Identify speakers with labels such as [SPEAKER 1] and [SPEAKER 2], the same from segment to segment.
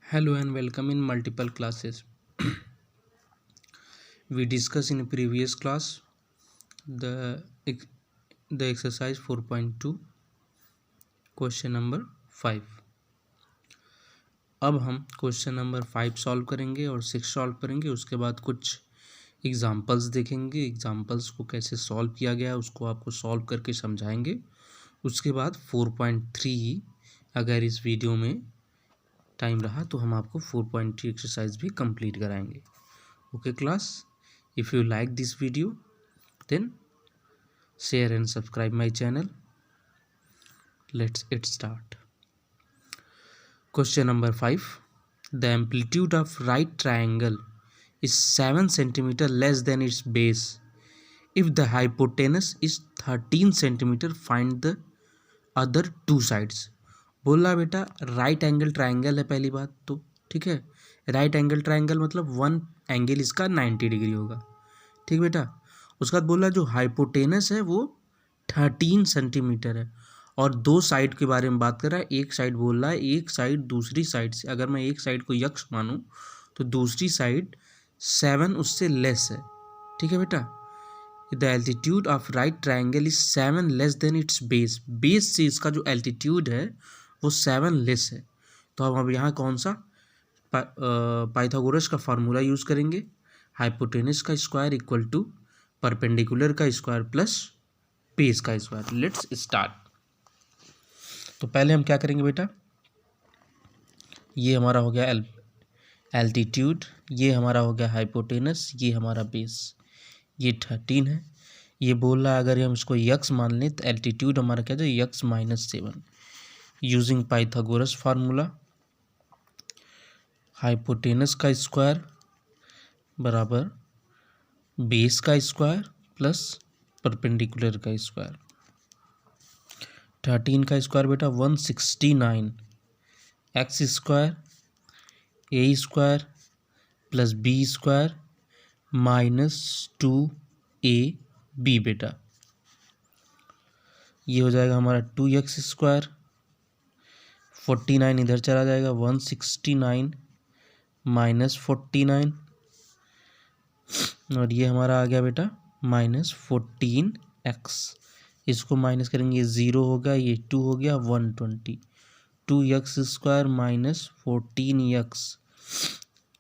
[SPEAKER 1] Hello and welcome in multiple classes. We discussed in a previous class the exercise 4.2 question number 5. अब हम question number 5 solve करेंगे और 6 solve करेंगे। उसके बाद कुछ एग्जांपल्स देखेंगे, एग्जांपल्स को कैसे सॉल्व किया गया उसको आपको सॉल्व करके समझाएंगे। उसके बाद 4.3 अगर इस वीडियो में टाइम रहा तो हम आपको 4.3 एक्सरसाइज भी कंप्लीट कराएंगे। Okay class, if you like this video then share and subscribe my channel. Let's get start. Question number 5. The amplitude of right triangle is 7 cm less than its base. If the hypotenuse is 13 cm, find the other two sides. बोला बेटा right angle triangle है पहली बात तो, ठीक है। Right angle triangle मतलब one angle इसका 90 डिग्री होगा, ठीक बेटा। उसके बाद बोला जो हाइपोटेनस है वो 13 सेंटीमीटर है और दो साइड के बारे में बात कर रहा है। एक साइड बोल रहा है एक साइड दूसरी साइड से, अगर मैं एक साइड को यक्स मानूं तो दूसरी साइड 7 उससे लेस है, ठीक है बेटा। The altitude of right triangle is 7 less than it's base. Base से इसका जो एल्टीट्यूड है वो 7 लेस है। तो अब यहाँ कौन सा पाइथागोरस का फार्मूला यूज़ करेंगे। हाइपोटेनस का स्क्वायर इक्वल टू परपेंडिकुलर का स्क्वायर प्लस बेस का स्क्वायर। Let's start. तो पहले हम क्या करेंगे बेटा, ये हमारा हो गया एल्टीट्यूड, ये हमारा हो गया हाइपोटेनस, ये हमारा बेस, ये 13 है। ये बोल रहा है अगर हम इसको यक्स मान लें तो एल्टीट्यूड हमारा क्या है x -7। Using Pythagoras formula, hypotenuse का स्क्वायर बराबर बेस का स्क्वायर प्लस परपेंडिकुलर का स्क्वायर। 13 का स्क्वायर बेटा 169, x square a square plus b square -2ab बेटा। ये हो जाएगा हमारा 2x स्क्वायर, 49 इधर चला जाएगा, 169 -49 और ये हमारा आ गया बेटा -14x। इसको माइनस करेंगे, 0 होगा, ये 2 हो गया, 120, 2x स्क्वायर -14x।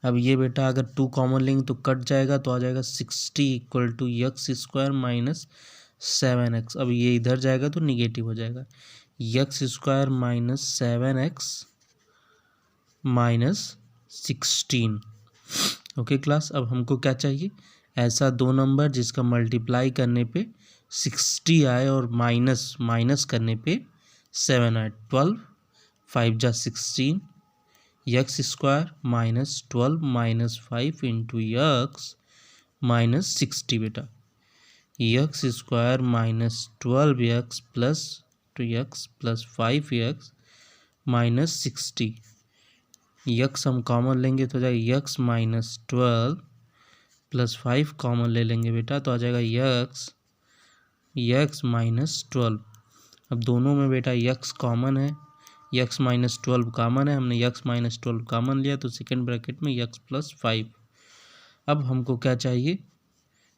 [SPEAKER 1] अब ये बेटा अगर 2 कॉमन लेंगे तो कट जाएगा, तो आ जाएगा 60 equal to x square -7x। अब ये इधर जाएगा तो निगेटिव हो जाएगा, x square -7x -16। Okay class, अब हमको क्या चाहिए, ऐसा दो नंबर जिसका मल्टीप्लाई करने पे 60 आए और माइनस करने पे 7 आए। 12 5 जा 16, x स्क्वायर -12 -5 इंटू x -60 बेटा। x square -12x plus 2x plus 5x -60। X हम कॉमन लेंगे तो जाएगा x -12 प्लस 5 कॉमन ले लेंगे बेटा तो आ जाएगा x -12। अब दोनों में बेटा x कॉमन है, x -12 कॉमन है, हमने x -12 कॉमन लिया तो सेकेंड ब्रैकेट में x प्लस 5। अब हमको क्या चाहिए,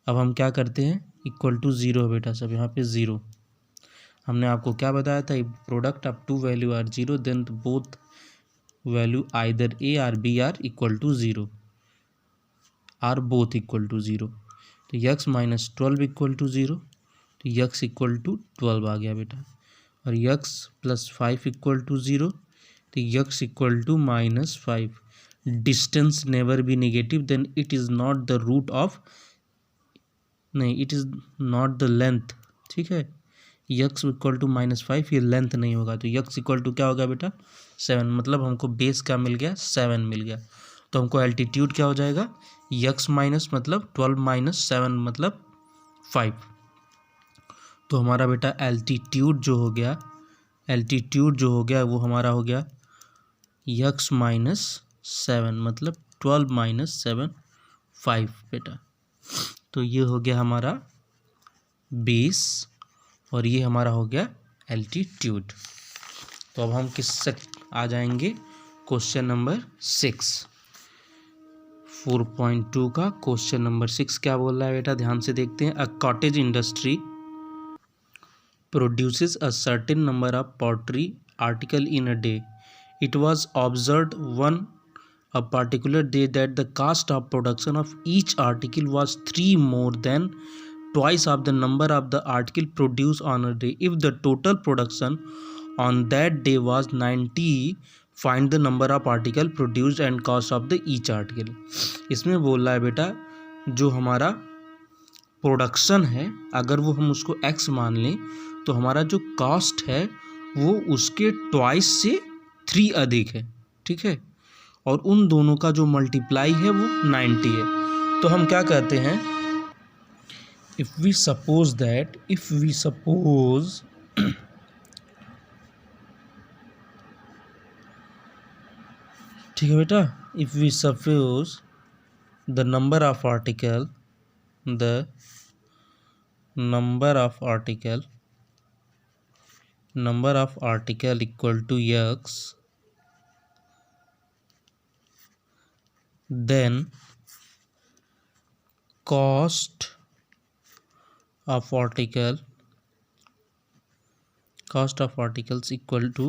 [SPEAKER 1] अब हम क्या करते हैं, इक्वल टू 0 बेटा सब यहाँ पे 0। हमने आपको क्या बताया था, product of two value are 0 then both value either a और b are equal to 0 or both equal to 0। तो x -12 इक्वल टू 0, तो x इक्वल टू 12 आ गया बेटा। और x प्लस 5 इक्वल टू 0, तो x equal to -5। Distance never be negative, then it is not the root of, नहीं it is not the length, ठीक है। x equal to -5 ये length नहीं होगा, तो x इक्वल टू क्या होगा बेटा 7। मतलब हमको बेस क्या मिल गया 7 मिल गया। तो हमको एल्टीट्यूड क्या हो जाएगा, x माइनस मतलब 12 - 7 मतलब 5। तो हमारा बेटा एल्टीट्यूड जो हो गया वो हमारा हो गया x -7 मतलब 12 - 7 5 बेटा। तो ये हो गया हमारा बेस और ये हमारा हो गया एल्टीट्यूड। तो अब हम किससे आ जाएंगे, क्वेश्चन नंबर 6, 4.2 का क्वेश्चन नंबर 6 क्या बोल रहा है बेटा, ध्यान से देखते हैं। A cottage industry produces a certain number of pottery article in a day. It was observed a particular day that the cost of production of each article was 3 more than twice of the number of the article produced on a day. If the total production on that day was 90, find the number of article produced and cost of the each article. इसमें बोल रहा है बेटा जो हमारा production है अगर वो हम उसको x मान लें तो हमारा जो कॉस्ट है वो उसके ट्वाइस से 3 अधिक है, ठीक है, और उन दोनों का जो मल्टीप्लाई है वो 90 है। तो हम क्या कहते हैं, इफ़ वी सपोज ठीक है बेटा, if we suppose the number of article equal to x, then cost of articles equal to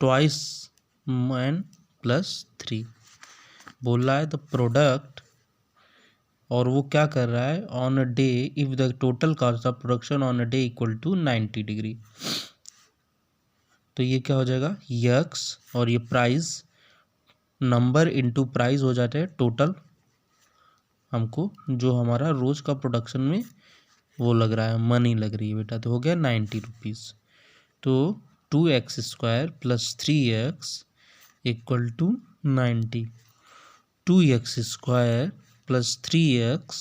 [SPEAKER 1] twice and plus 3 बोल रहा है। द प्रोडक्ट, और वो क्या कर रहा है, on a day if the total cost of production on a day equal to 90 degree. तो ये क्या हो जाएगा, यक्स और ये प्राइस, नंबर इनटू प्राइस हो जाता है टोटल, हमको जो हमारा रोज का प्रोडक्शन में वो लग रहा है, मनी लग रही है बेटा, तो हो गया 90 रुपीज़। तो 2x² plus 3x equal to 90, 2x² plus 3x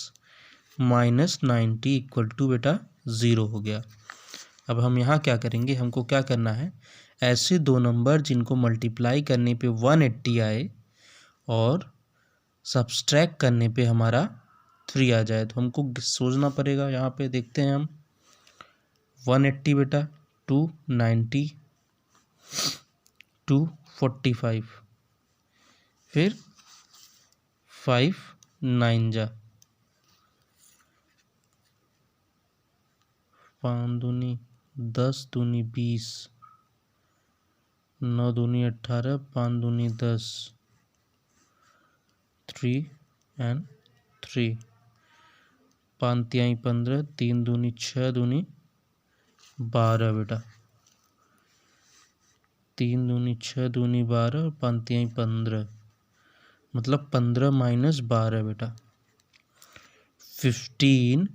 [SPEAKER 1] minus 90 equal to बेटा 0 हो गया। अब हम यहाँ क्या करेंगे, हमको क्या करना है, ऐसे दो नंबर जिनको मल्टीप्लाई करने पे 180 आए और सब्सट्रैक्ट करने पे हमारा 3 आ जाए, तो हमको सोचना पड़ेगा। यहाँ पे देखते हैं हम, 180 बेटा, 290, 245, फिर 5 9 जा 5 दूनी 10 दूनी 20, 9 दूनी 18, 5 दूनी 10, 3 and 3, 5 तिहाई 15, 3 दूनी 6 दूनी 12 बेटा, 3 दूनी 6 दूनी 12, 5 तिहाई 15, मतलब 15 माइनस 12 बेटा, 15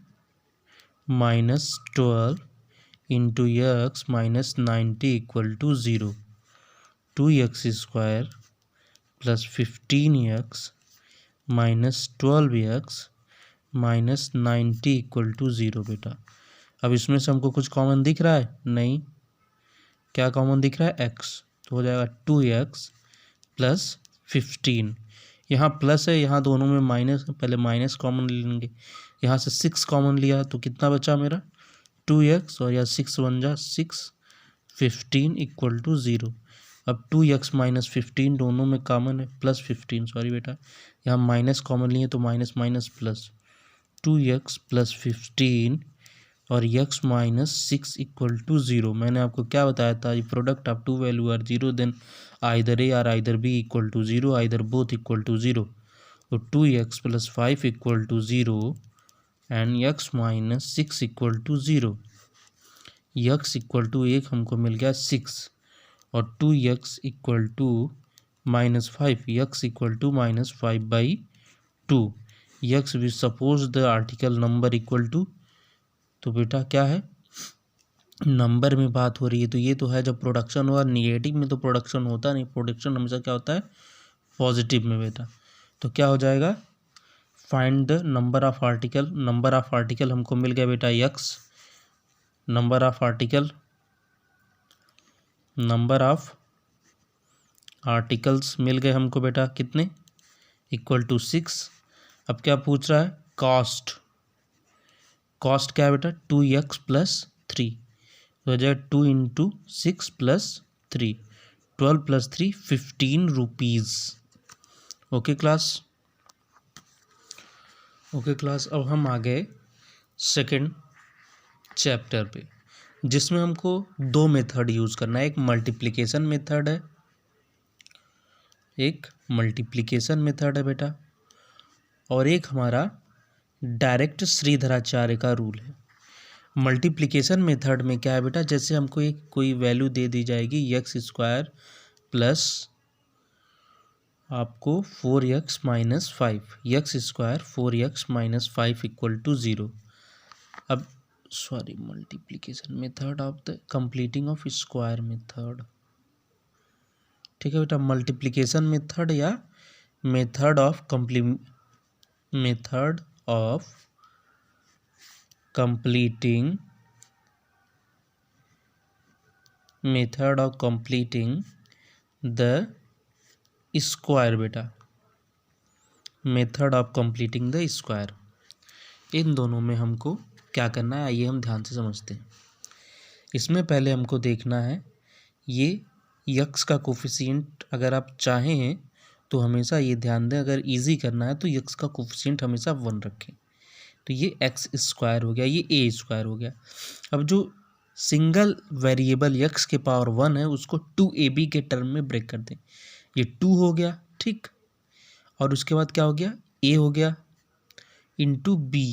[SPEAKER 1] minus 12 into x minus 90 equal to 0, 2x² plus 15x minus 12x minus 90 equal to 0 बेटा। अब इसमें से हमको कुछ कॉमन दिख रहा है, नहीं, क्या कॉमन दिख रहा है, x, तो हो जाएगा 2x प्लस 15, यहाँ प्लस है, यहाँ दोनों में माइनस, पहले माइनस कॉमन ले लेंगे, यहाँ से 6 कॉमन लिया तो कितना बचा मेरा, 2x, और यहाँ 6 बन जा 6, 15 इक्वल टू 0। अब 2x माइनस 15 दोनों में कॉमन है, प्लस 15, सॉरी बेटा, यहाँ माइनस कॉमन लिए तो minus minus plus, 2x plus 15 और x माइनस 6 इक्वल टू 0। मैंने आपको क्या बताया था, ये product of two value are 0 then either a और either b equal to 0, either both equal to 0। तो 2x plus 5 equal to 0 and x minus 6 equal to 0। x equal to 1 हमको मिल गया 6 और 2x equal to minus 5, x equal to minus 5/2। x भी suppose the article number equal to, तो बेटा क्या है, नंबर में बात हो रही है, तो ये तो है जब प्रोडक्शन हुआ, निगेटिव में तो प्रोडक्शन होता नहीं, प्रोडक्शन हमेशा क्या होता है, पॉजिटिव में बेटा। तो क्या हो जाएगा, find the number of article हमको मिल गया बेटा x, नंबर ऑफ आर्टिकल्स मिल गए हमको बेटा कितने, इक्वल टू 6। अब क्या पूछ रहा है, कॉस्ट क्या है बेटा, 2x प्लस 3, तो हो जाएगा 2 into 6 plus 3, 12 + 3 15 rupees. Okay class, okay class. अब हम आ गए सेकेंड चैप्टर पे, जिसमें हमको दो मेथड यूज़ करना है। एक मल्टीप्लिकेशन मेथड है, एक मल्टीप्लिकेशन मेथड है बेटा, और एक हमारा डायरेक्ट श्रीधराचार्य का रूल है। मल्टीप्लिकेशन मेथड में क्या है बेटा, जैसे हमको एक कोई वैल्यू दे दी जाएगी x² प्लस आपको 4x - 5, x² 4x - 5 = 0। अब sorry, multiplication method of the completing of square method, ठीक है बेटा। मल्टीप्लिकेशन मेथड या method of completing the square बेटा, method of completing the square. इन दोनों में हमको क्या करना है, आइए हम ध्यान से समझते हैं। इसमें पहले हमको देखना है ये यक्स का कोफिशिएंट, अगर आप चाहें तो हमेशा ये ध्यान दें, अगर इजी करना है तो यक्स का कोफिशिएंट हमेशा 1 रखें। तो ये x² हो गया, ये a² हो गया। अब जो सिंगल वेरिएबल यक्स के पावर 1 है उसको 2ab के टर्म में ब्रेक कर दें। ये 2 हो गया, ठीक। और उसके बाद क्या हो गया, a हो गया इंटू b,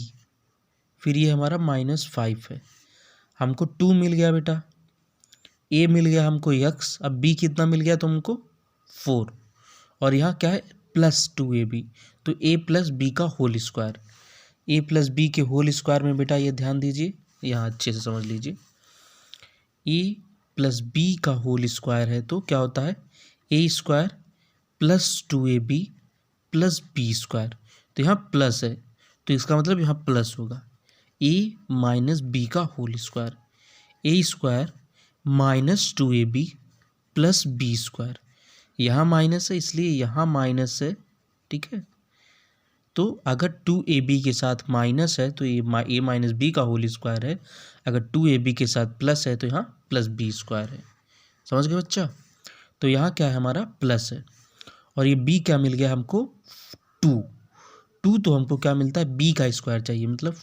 [SPEAKER 1] फिर ये हमारा -5 है। हमको 2 मिल गया बेटा, a मिल गया हमको x, अब b कितना मिल गया तो हमको 4, और यहाँ क्या है +2ab, तो a + b का होल स्क्वायर। a + b के होल स्क्वायर में बेटा ये ध्यान दीजिए, यहाँ अच्छे से समझ लीजिए, a + b का होल स्क्वायर है तो क्या होता है a² + 2ab + b²। तो यहाँ प्लस है तो इसका मतलब यहाँ प्लस होगा, a - b का whole square, a² - 2ab + b²। यहाँ माइनस है इसलिए यहाँ माइनस है, ठीक है। तो अगर 2ab के साथ माइनस है तो ये a - b का होल स्क्वायर है, अगर 2ab के साथ प्लस है तो यहाँ +b² है। समझ गए बच्चा। तो यहाँ क्या है हमारा प्लस है, और ये b क्या मिल गया हमको 2 तो हमको क्या मिलता है b का स्क्वायर चाहिए, मतलब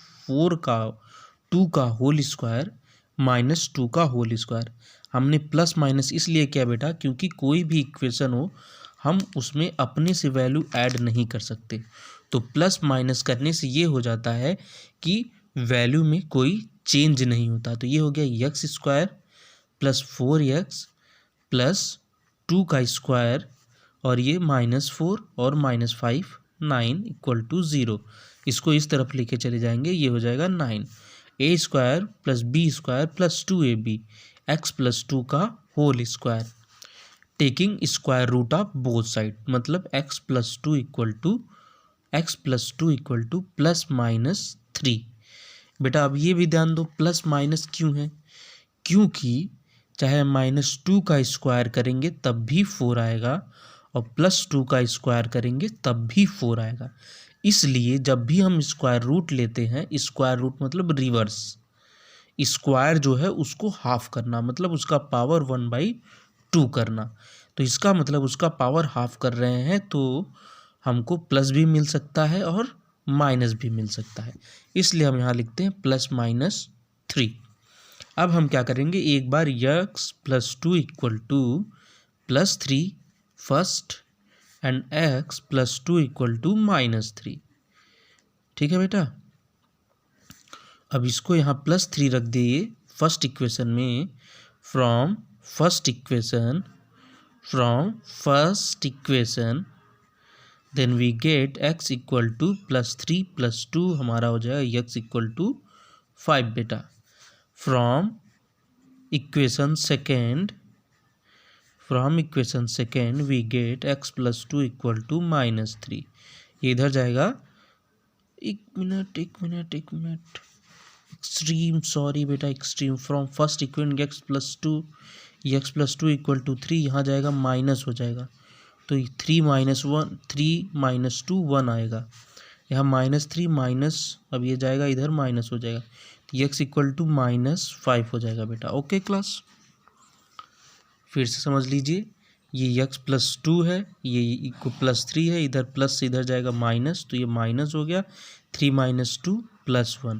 [SPEAKER 1] 2 का होल स्क्वायर -2 का होल स्क्वायर। हमने प्लस माइनस इसलिए किया बेटा क्योंकि कोई भी इक्वेशन हो हम उसमें अपने से वैल्यू ऐड नहीं कर सकते, तो प्लस माइनस करने से ये हो जाता है कि वैल्यू में कोई चेंज नहीं होता। तो ये हो गया x² + 4x + 2 का स्क्वायर, और ये -4 और -5 9 = 0। इसको इस तरफ लेके चले जाएंगे, ये हो जाएगा 9, a² + b² + 2ab x + 2 का whole square, taking square root of both side, मतलब x + 2 = ±3। बेटा अब ये भी ध्यान दो, प्लस माइनस क्यों है, क्योंकि चाहे -2 का स्क्वायर करेंगे तब भी 4 आएगा, और +2 का स्क्वायर करेंगे तब भी 4 आएगा। इसलिए जब भी हम स्क्वायर रूट लेते हैं, स्क्वायर रूट मतलब रिवर्स, स्क्वायर जो है उसको हाफ करना, मतलब उसका पावर 1/2 करना। तो इसका मतलब उसका पावर हाफ कर रहे हैं तो हमको प्लस भी मिल सकता है और माइनस भी मिल सकता है, इसलिए हम यहाँ लिखते हैं +-3। अब हम क्या करेंगे, एक बार x + 2 = +3 फर्स्ट एंड x + 2 = -3, ठीक है बेटा। अब इसको यहाँ +3 रख दिए फर्स्ट इक्वेशन में, from first equation then we get x = +3 + 2 हमारा हो जाएगा x = 5 बेटा। From equation second we get x + 2 = -3। ये इधर जाएगा, एक मिनट एक्सट्रीम, सॉरी बेटा extreme, from first equation x + 2 = 3, यहाँ जाएगा माइनस हो जाएगा, तो 3 - 2 1 आएगा, यहाँ -3 माइनस, अब ये जाएगा इधर माइनस हो जाएगा, तो x = -5 हो जाएगा बेटा। ओके क्लास, फिर से समझ लीजिए, ये x प्लस 2 है, ये प्लस 3 है, इधर प्लस से इधर जाएगा माइनस, तो ये माइनस हो गया। 3 माइनस 2 प्लस 1,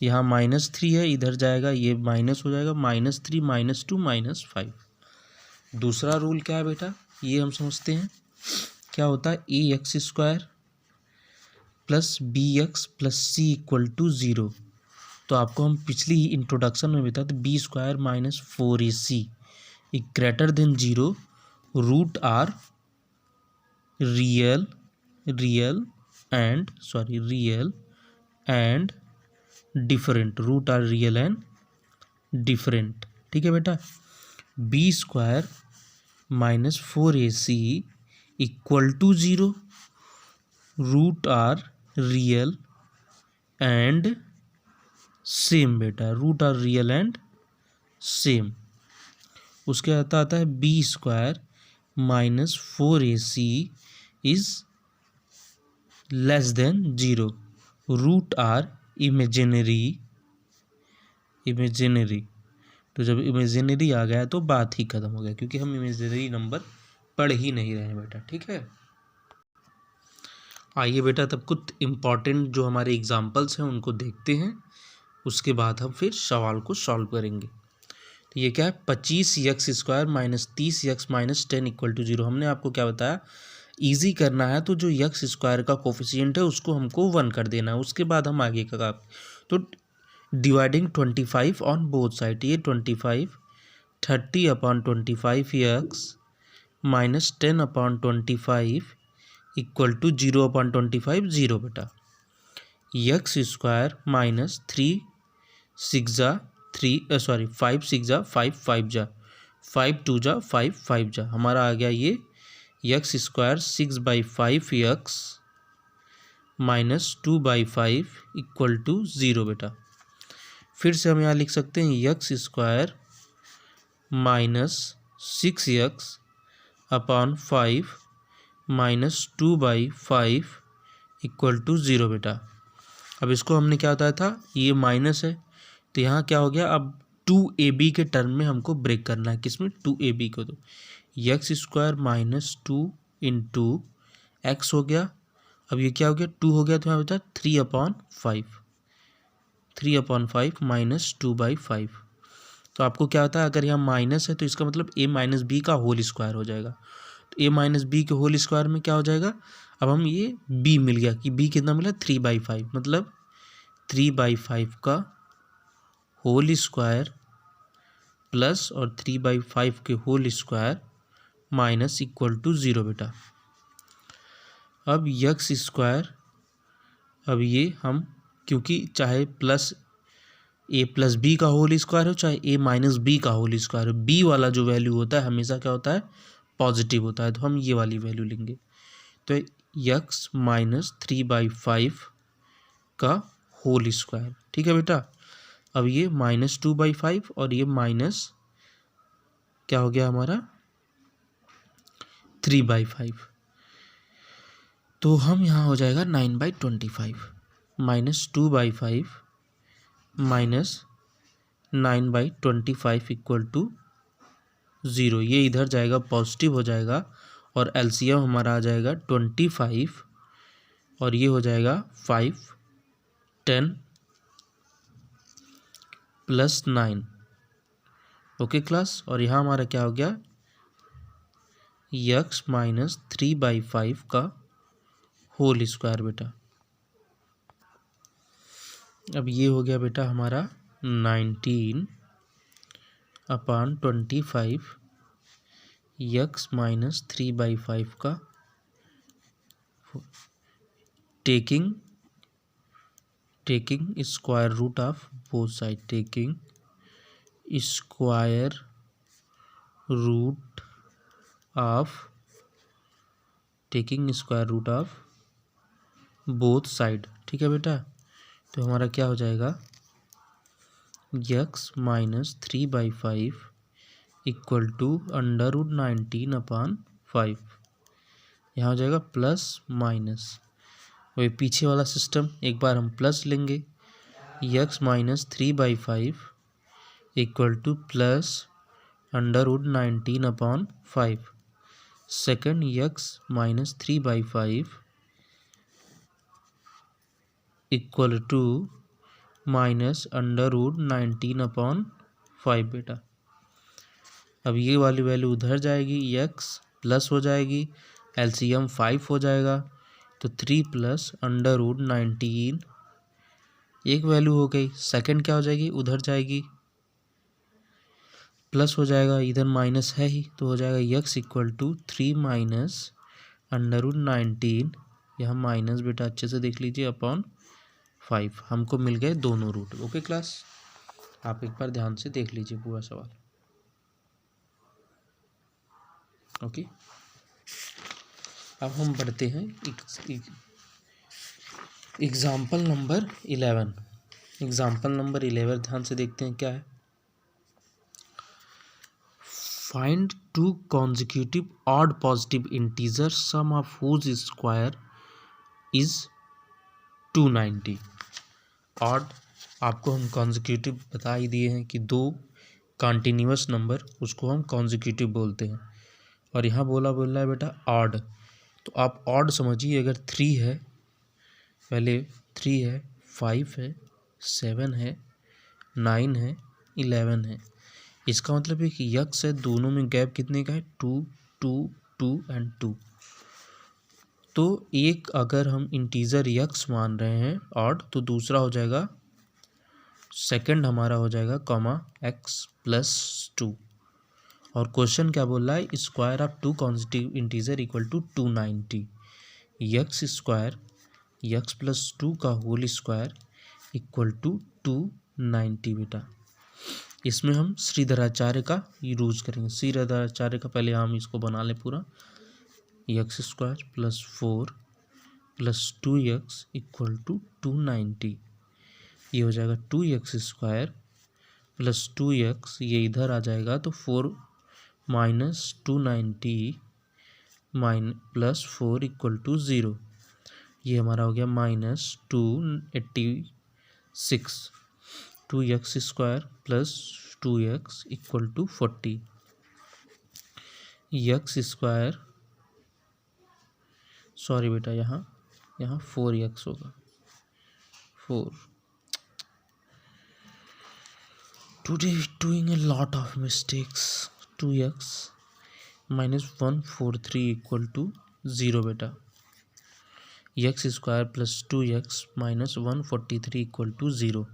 [SPEAKER 1] यहाँ माइनस 3 है, इधर जाएगा ये माइनस हो जाएगा, माइनस 3 माइनस 2 माइनस 5। दूसरा रूल क्या है बेटा, ये हम समझते हैं। क्या होता है, a x square plus b x plus c equal to 0। तो आपको हम पिछली ही इंट्रोडक्शन में बताते, b square minus 4ac greater than 0, root are real and different, root are real and different. ठीक है बेटा, b square minus 4ac equal to 0, root are real and same बेटा, root are real and same. उसके आता है b square minus 4ac is less than 0, root are imaginary. तो जब imaginary आ गया तो बात ही खत्म हो गया, क्योंकि हम इमेजिनरी नंबर पढ़ ही नहीं रहे हैं बेटा। ठीक है, आइए बेटा तब कुछ इम्पॉर्टेंट जो हमारे एग्जाम्पल्स हैं उनको देखते हैं, उसके बाद हम फिर सवाल को सॉल्व करेंगे। तो ये क्या है, 25x square minus 30x minus 10 equal to 0। हमने आपको क्या बताया, इजी करना है तो जो x स्क्वायर का कोफिशिएंट है उसको हमको 1 कर देना है, उसके बाद हम आगे का तो डिवाइडिंग 25 ऑन बोथ साइड, ये 25 30 upon 25x minus 10 upon 25 equal to 0 upon 25 0 बेटा। x स्क्वायर माइनस 3 6 जा 5 6 जा 5 5 जा 5 2 जा 5 5 जा, हमारा आ गया ये x square 6/5x minus 2/5 equal to 0 बेटा। फिर से हम यहाँ लिख सकते हैं x square minus 6x upon 5 minus 2/5 equal to 0 बेटा। अब इसको हमने क्या बताया था, ये माइनस है तो यहाँ क्या हो गया, अब 2ab के टर्म में हमको ब्रेक करना है, किसमें, 2ab को। तो x square minus 2 into x हो गया, अब ये क्या हो गया, 2 हो गया, तो यहाँ बता 3/5 माइनस 2/5। तो आपको क्या होता है, अगर यहाँ माइनस है तो इसका मतलब a माइनस बी का होल स्क्वायर हो जाएगा। तो a माइनस बी के होल स्क्वायर में क्या हो जाएगा, अब हम ये b मिल गया कि b कितना मिला, 3/5, मतलब 3/5 का होल स्क्वायर प्लस और 3/5 के whole square minus equal to 0 बेटा। अब x स्क्वायर, अब ये हम, क्योंकि चाहे प्लस a प्लस बी का होल स्क्वायर हो चाहे a माइनस बी का होल स्क्वायर हो, b वाला जो वैल्यू होता है हमेशा क्या होता है, पॉजिटिव होता है, तो हम ये वाली वैल्यू लेंगे। तो x माइनस 3/5 का होल स्क्वायर, ठीक है बेटा। अब ये माइनस 2/5 और ये माइनस क्या हो गया हमारा 3/5, तो हम यहाँ हो जाएगा 9/25 माइनस 2/5 माइनस 9/25 इक्वल टू 0। ये इधर जाएगा पॉजिटिव हो जाएगा और एलसीएम हमारा आ जाएगा 25 और ये हो जाएगा 5 10 प्लस 9। ओके क्लास, और यहाँ हमारा क्या हो गया, x माइनस 3/5 का होल स्क्वायर बेटा। अब ये हो गया बेटा हमारा 19/25 x माइनस 3/5 का taking square root of both side, taking square root of both side, ठीक है बेटा। तो हमारा क्या हो जाएगा, x माइनस 3/5 इक्वल टू √19/5, यहाँ हो जाएगा प्लस माइनस, वही पीछे वाला सिस्टम, एक बार हम प्लस लेंगे, x minus 3/5 equal to plus √19/5, second x minus 3/5 equal to minus √19/5 बेटा। अब ये वाली वैल्यू उधर जाएगी, यक्स प्लस हो जाएगी, एलसीएम 5 हो जाएगा, तो 3 प्लस √19 एक वैल्यू हो गई। सेकंड क्या हो जाएगी, उधर जाएगी, प्लस हो जाएगा, इधर माइनस है ही, तो हो जाएगा यक्स इक्वल टू 3 माइनस √19, यहाँ माइनस बेटा अच्छे से देख लीजिए अपॉन 5। हमको मिल गए दोनों रूट। ओके क्लास, आप एक बार ध्यान से देख लीजिए पूरा सवाल। ओके, अब हम बढ़ते हैं एग्जाम्पल नंबर 11। एग्जाम्पल नंबर 11 ध्यान से देखते हैं क्या है। Find two consecutive odd positive integer sum of whose square is 290। Odd आपको हम कॉन्जिक्यूटिव बता ही दिए हैं कि दो कॉन्टिन्यूअस नंबर, उसको हम कॉन्जिक्यूटिव बोलते हैं। और यहाँ बोल रहा है बेटा ऑड, तो आप ऑड समझिए। अगर 3 है, पहले 3 है, 5 है, 7 है, 9 है, 11 है, इसका मतलब है कि यक्स है, दोनों में गैप कितने का है, 2 2 2 एंड 2। तो एक अगर हम इंटीजर यक्स मान रहे हैं ऑड, तो दूसरा हो जाएगा, सेकंड हमारा हो जाएगा कॉमा एक्स प्लस 2। और क्वेश्चन क्या बोल रहा है, square of two consecutive integer equal to 290। X square x plus 2 का होल स्क्वायर इक्वल टू 290 बेटा। इसमें हम श्रीधराचार्य का यूज करेंगे। श्रीधराचार्य का पहले हम इसको बना लें पूरा। X square plus 4 plus 2x equal to 290। ये हो जाएगा 2x स्क्वायर प्लस 2x, ये इधर आ जाएगा तो 4 माइनस 290 प्लस 4 इक्वल टू 0। ये हमारा हो गया minus 286। 2x square plus 2x equal to 40। X square, sorry बेटा, यहाँ 4x होगा। 4 today doing a lot of mistakes. 2x minus 143 equal to 0 बेटा। X square plus 2x minus 143 equal to 0।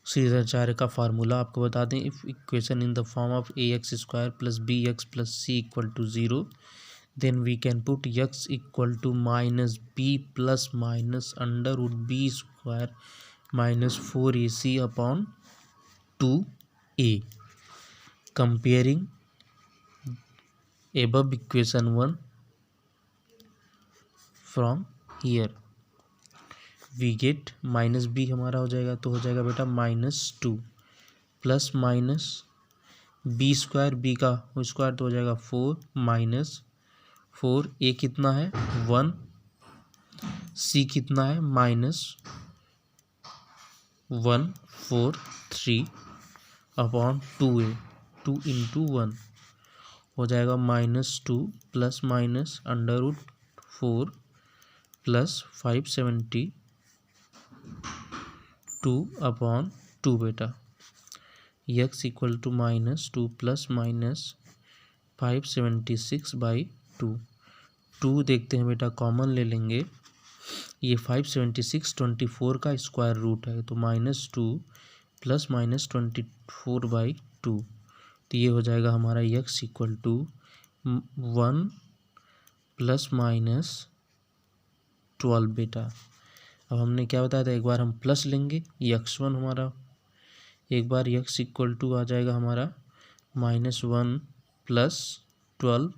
[SPEAKER 1] Shridharacharya का formula आपको बता दें, if equation in the form of ax square plus bx plus c equal to 0, then we can put x equal to minus b plus minus √b square minus 4ac upon 2a। Comparing above equation 1 from here we get minus B हमारा हो जाएगा, तो हो जाएगा बेटा -2 plus minus B square, B का square तो हो जाएगा 4 माइनस 4, ए कितना है 1, सी कितना है -143 अपॉन 2a, 2 इंटू 1 हो जाएगा -2 प्लस माइनस √4 प्लस 572 अपॉन 2 बेटा। X equal to -2 plus minus 576/2। 2 देखते हैं बेटा, कॉमन ले लेंगे। ये 576 24 का स्क्वायर रूट है, तो -2 प्लस माइनस 24/2, तो ये हो जाएगा हमारा x equal to 1 plus minus 12 बेटा। अब हमने क्या बताया था, एक बार हम प्लस लेंगे, x1 हमारा, एक बार x इक्वल टू आ जाएगा हमारा -1 plus 12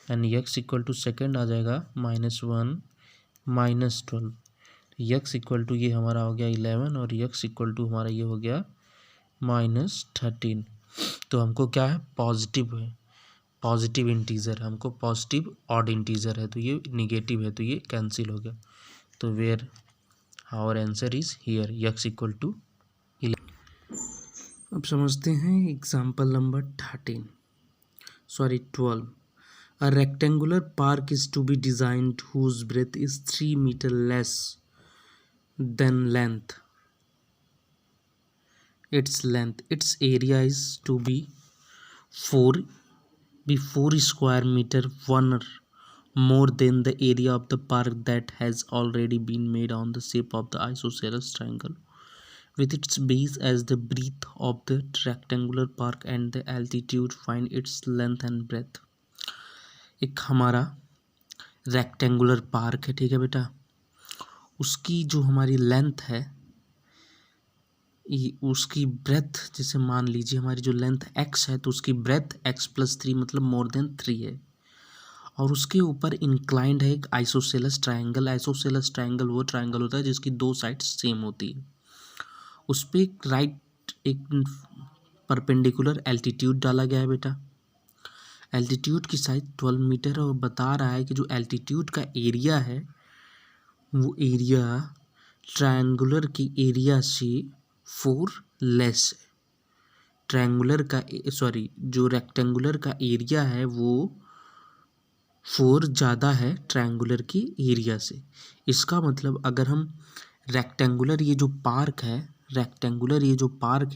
[SPEAKER 1] and x equal to second आ जाएगा -1 माइनस 12। x इक्वल टू ये हमारा हो गया 11 और x इक्वल टू हमारा ये हो गया -13। तो हमको क्या है, पॉजिटिव है, पॉजिटिव इंटीजर, हमको पॉजिटिव ऑड इंटीजर है, तो ये निगेटिव है, तो ये कैंसिल हो गया। तो where our answer is here x equal to 11। अब समझते हैं example number 12। A rectangular park is to be designed whose breadth is 3 meter less than length. Its area is to be 4 square meter, one more than the area of the park that has already been made on the shape of the isosceles triangle, with its base as the breadth of the rectangular park and the altitude find its length and breadth. एक हमारा rectangular park है, ठीक है बेटा, उसकी जो हमारी length है, उसकी ब्रेथ, जैसे मान लीजिए हमारी जो लेंथ x है तो उसकी ब्रेथ x+3 मतलब मोर देन 3 है, और उसके ऊपर इंक्लाइंड है एक आइसोसेलस ट्रायंगल। आइसोसेलस ट्रायंगल वो ट्रायंगल होता है जिसकी दो साइड सेम होती है। उस पर एक परपेंडिकुलर एल्टीट्यूड डाला गया है बेटा। एल्टीट्यूड की साइज 12 मीटर है और बता रहा है कि जो एल्टीट्यूड का एरिया है वो एरिया ट्रायंगुलर की एरिया से 4 लेस है। जो रेक्टेंगुलर का एरिया है वो 4 ज़्यादा है ट्रायंगुलर की एरिया से। इसका मतलब अगर हम रेक्टेंगुलर ये जो पार्क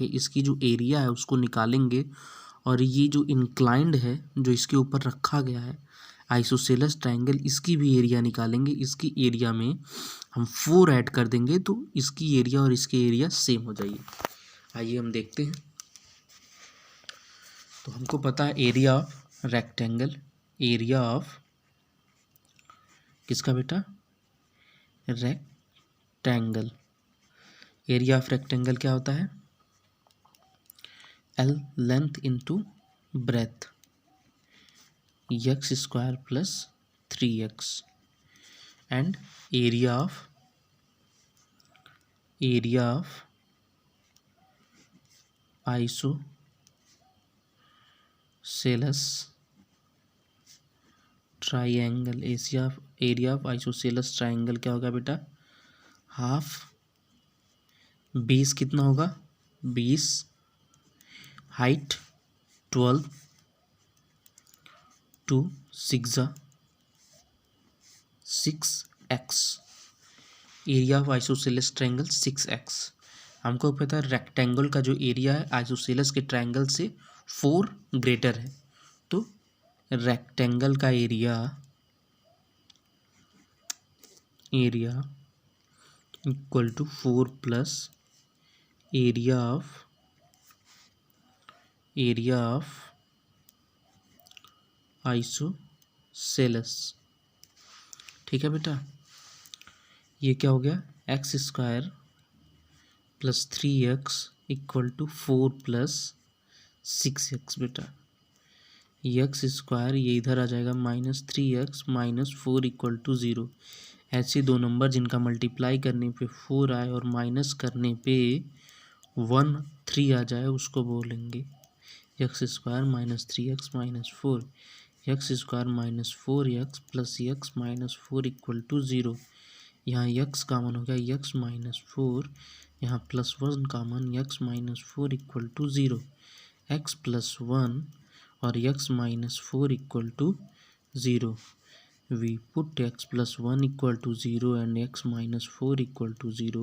[SPEAKER 1] है इसकी जो एरिया है उसको निकालेंगे और ये जो इंक्लाइंड है जो इसके ऊपर रखा गया है आइसोसेलस ट्रायंगल, इसकी भी एरिया निकालेंगे। इसकी एरिया में हम 4 ऐड कर देंगे तो इसकी एरिया और इसकी एरिया सेम हो जाएगी। आइए हम देखते हैं। तो हमको पता है area of rectangle, area of किसका बेटा, रेक्टेंगल। एरिया ऑफ रेक्टेंगल क्या होता है, L length into breadth, x² plus 3x, and area of isosceles triangle. Area of isosceles triangle क्या होगा बेटा, हाफ बेस कितना होगा 20, height 12 to 6x, area of isosceles triangle 6x। हमको पता है रेक्टेंगल का जो एरिया है आइसोसेलस के ट्रायंगल से 4 ग्रेटर है, तो रेक्टेंगल का area equal to 4 plus area of isosceles. ठीक है बेटा, ये क्या हो गया, x² plus 3x equal to 4 plus 6x। बेटा x² ये इधर आ जाएगा -3x -4 इक्वल टू 0। ऐसे दो नंबर जिनका मल्टीप्लाई करने पे 4 आए और माइनस करने पे 1 3 आ जाए उसको बोलेंगे x² -3x -4, x² -4x plus x -4 equal to 0। यहाँ x कॉमन हो गया, x -4, यहाँ +1 common, x -4 equal to 0, x +1 और x -4 equal to 0। We put x +1 equal to 0 and x -4 equal to 0.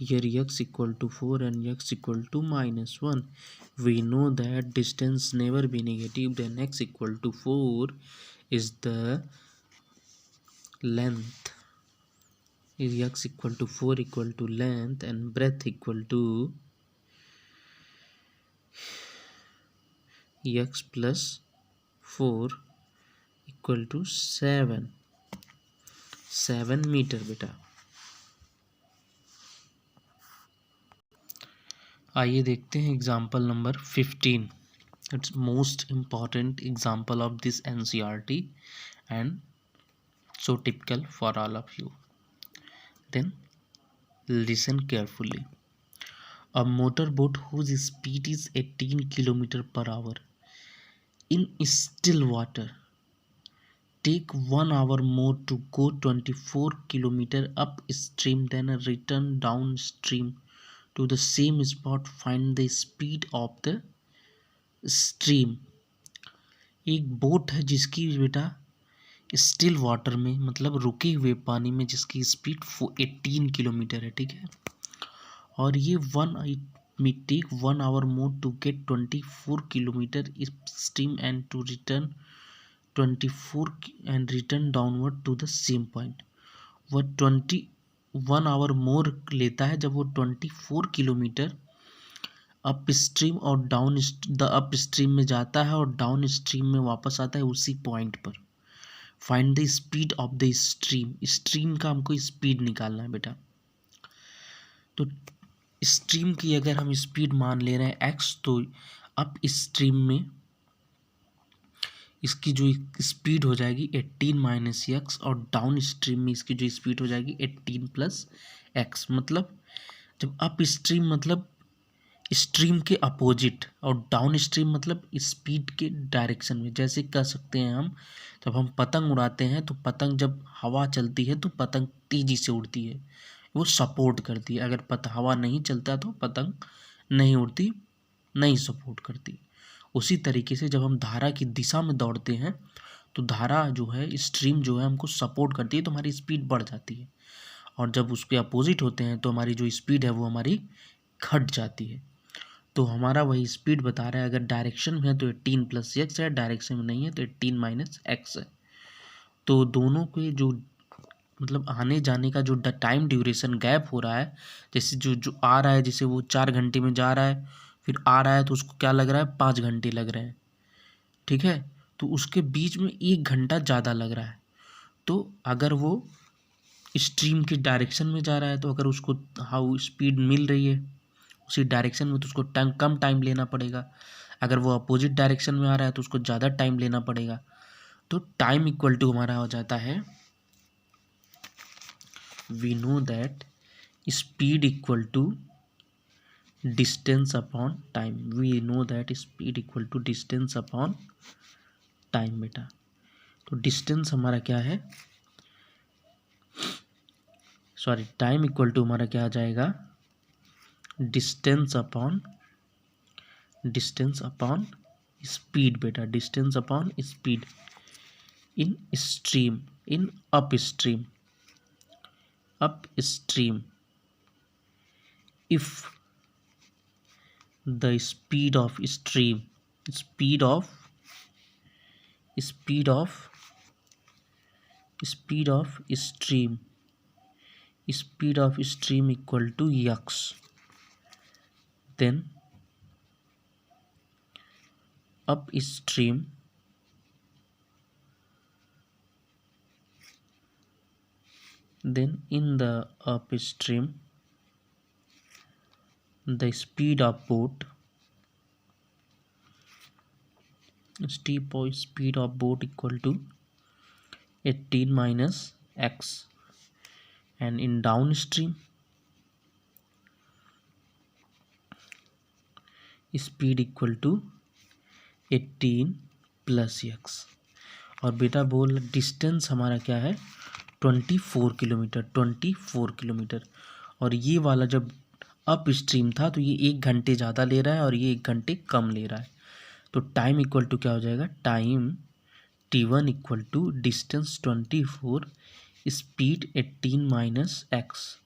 [SPEAKER 1] Here x equal to 4 and x equal to -1. We know that distance never be negative, then x equal to 4 is the length. Is x equal to 4 equal to length and breadth equal to x plus 4 equal to 7 metre. बेटा आइए देखते हैं example number 15। It's most important example of this NCERT and so typical for all of you. Then listen carefully. A motor boat whose speed is 18 kilometre per hour in still water take 1 hour more to go 24 kilometer upstream, then return downstream to the same spot. Find the speed of the stream. एक boat है जिसकी बेटा still water में, मतलब रुके हुए पानी में, जिसकी स्पीड 18 किलोमीटर है, ठीक है। और ये may take 1 hour more to get 24 kilometre stream and to return 24 and return downward to the same point. वह 21 आवर मोर लेता है जब वो 24 किलोमीटर अप स्ट्रीम और डाउन द अप स्ट्रीम में जाता है और डाउन स्ट्रीम में वापस आता है उसी पॉइंट पर। Find the speed of the stream, stream का हमको स्पीड निकालना है बेटा। तो स्ट्रीम की अगर हम स्पीड मान ले रहे हैं x, तो अप स्ट्रीम में इसकी जो स्पीड हो जाएगी 18 माइनस एक्स, और डाउन स्ट्रीम में इसकी जो स्पीड हो जाएगी 18 प्लस एक्स। मतलब जब अप स्ट्रीम मतलब स्ट्रीम के अपोजिट और डाउन स्ट्रीम मतलब स्पीड के डायरेक्शन में। जैसे कह सकते हैं हम, जब हम पतंग उड़ाते हैं तो पतंग जब हवा चलती है तो पतंग तेज़ी से उड़ती है, वो सपोर्ट करती है। अगर हवा नहीं चलता तो पतंग नहीं उड़ती, नहीं सपोर्ट करती। उसी तरीके से जब हम धारा की दिशा में दौड़ते हैं तो धारा जो है, स्ट्रीम जो है, हमको सपोर्ट करती है तो हमारी स्पीड बढ़ जाती है, और जब उसके अपोजिट होते हैं तो हमारी जो स्पीड है वो हमारी घट जाती है। तो हमारा वही स्पीड बता रहा है, अगर डायरेक्शन में है तो 18 प्लस एक्स है, डायरेक्शन में नहीं है तो 18 माइनस एक्स है। तो दोनों के जो मतलब आने जाने का जो टाइम ड्यूरेशन गैप हो रहा है, जैसे जो जो आ रहा है, जैसे वो 4 घंटे में जा रहा है, फिर आ रहा है तो उसको क्या लग रहा है, 5 घंटे लग रहे हैं, ठीक है। तो उसके बीच में 1 घंटा ज़्यादा लग रहा है। तो अगर वो स्ट्रीम की डायरेक्शन में जा रहा है तो अगर उसको हाउ स्पीड मिल रही है उसी डायरेक्शन में, तो उसको कम टाइम लेना पड़ेगा। अगर वो अपोजिट डायरेक्शन में आ रहा है तो उसको ज़्यादा टाइम लेना पड़ेगा। तो टाइम इक्वल टू हमारा हो जाता है, we know that speed equal to distance upon time. We know that speed equal to distance upon time बेटा। तो डिस्टेंस हमारा क्या है, सॉरी, टाइम इक्वल टू हमारा क्या आ जाएगा, डिस्टेंस अपॉन स्पीड बेटा, distance upon speed in stream, in up stream if the speed of stream equal to x, then upstream in the upstream the speed of boat equal to 18 minus x, and in downstream speed equal to 18 plus x। और बेटा बोल distance हमारा क्या है, 24 kilometre. और ये वाला जब अप स्ट्रीम था तो ये 1 घंटे ज़्यादा ले रहा है और ये 1 घंटे कम ले रहा है। तो टाइम इक्वल टू क्या हो जाएगा, time t1 equal to distance 24, speed 18 minus x,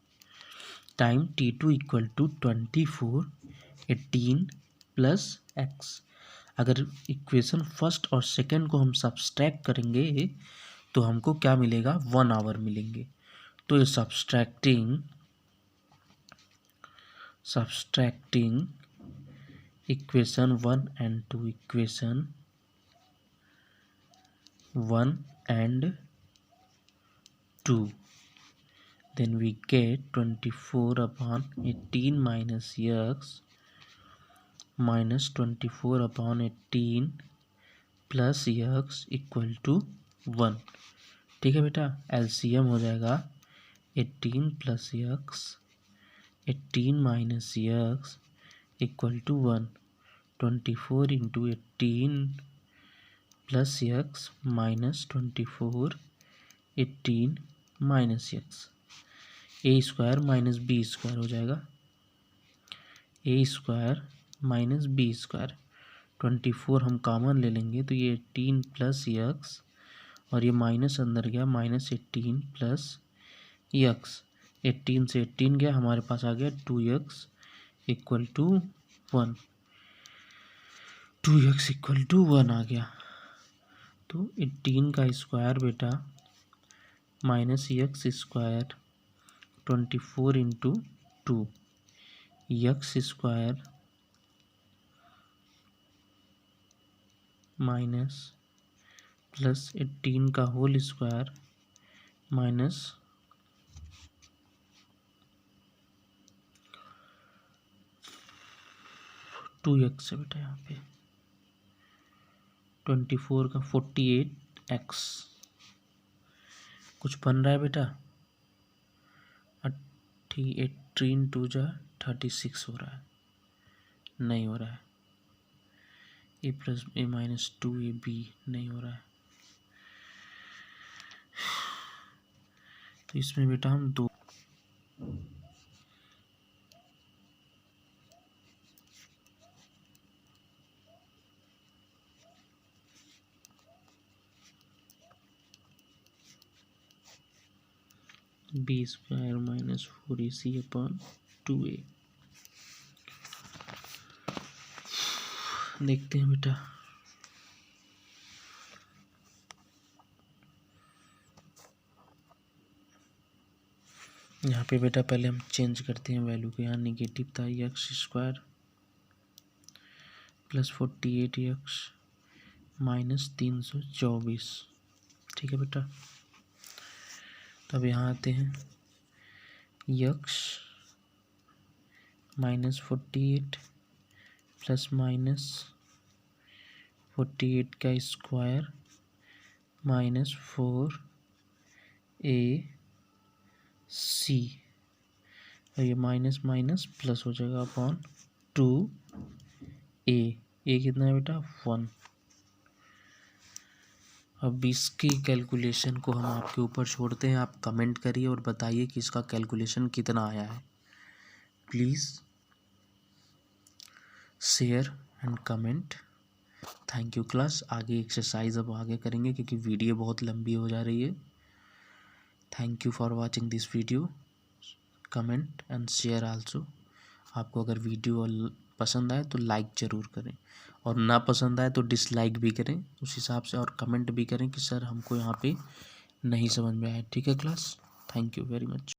[SPEAKER 1] time t2 equal to 24 18 plus x. अगर इक्वेशन फर्स्ट और सेकंड को हम सब्सट्रैक्ट करेंगे तो हमको क्या मिलेगा, 1 आवर मिलेंगे। तो ये subtracting equation 1 and 2, equation 1 and 2, then we get 24 upon 18 minus x minus 24 upon 18 plus x equal to 1। ठीक है बेटा, एलसीएम हो जाएगा 18 plus x 18 minus x equal to 1, 24 into 18 plus x minus 24 18 minus x, A square minus B square हो जाएगा, A square minus B square. 24 हम common ले लेंगे तो ये 18 प्लस यक्स और ये माइनस अंदर गया -18 प्लस यक्स। 18 से 18 गया, हमारे पास आ गया 2x equal to 1। 2x equal to 1 आ गया। तो 18 का स्क्वायर बेटा -x square 24 into 2 x square minus plus 18 का होल स्क्वायर माइनस 2x है बेटा। यहाँ पे 24 का 48x कुछ बन रहा है बेटा। 18 2 जा 36 हो रहा है, नहीं हो रहा है। a plus a minus 2ab नहीं हो रहा है। तो इसमें बेटा हम 2 b square minus 4ac upon 2a देखते हैं बेटा। यहाँ पे बेटा पहले हम चेंज करते हैं वैल्यू को। यहाँ निगेटिव था x square plus 48x minus 324। ठीक है बेटा। तब यहाँ आते हैं यक्स माइनस 48 प्लस माइनस 48 का स्क्वायर माइनस 4ac और ये माइनस माइनस प्लस हो जाएगा अपॉन 2a। कितना है बेटा 1। अब इसकी कैलकुलेशन को हम आपके ऊपर छोड़ते हैं। आप कमेंट करिए और बताइए कि इसका कैलकुलेशन कितना आया है। Please share and comment. Thank you class. आगे एक्सरसाइज अब आगे करेंगे क्योंकि वीडियो बहुत लंबी हो जा रही है। Thank you for watching this video. Comment and share also. आपको अगर वीडियो पसंद आए तो लाइक ज़रूर करें और ना पसंद आए तो डिसलाइक भी करें उस हिसाब से, और कमेंट भी करें कि सर हमको यहाँ पे नहीं समझ में आया। ठीक है class. Thank you very much.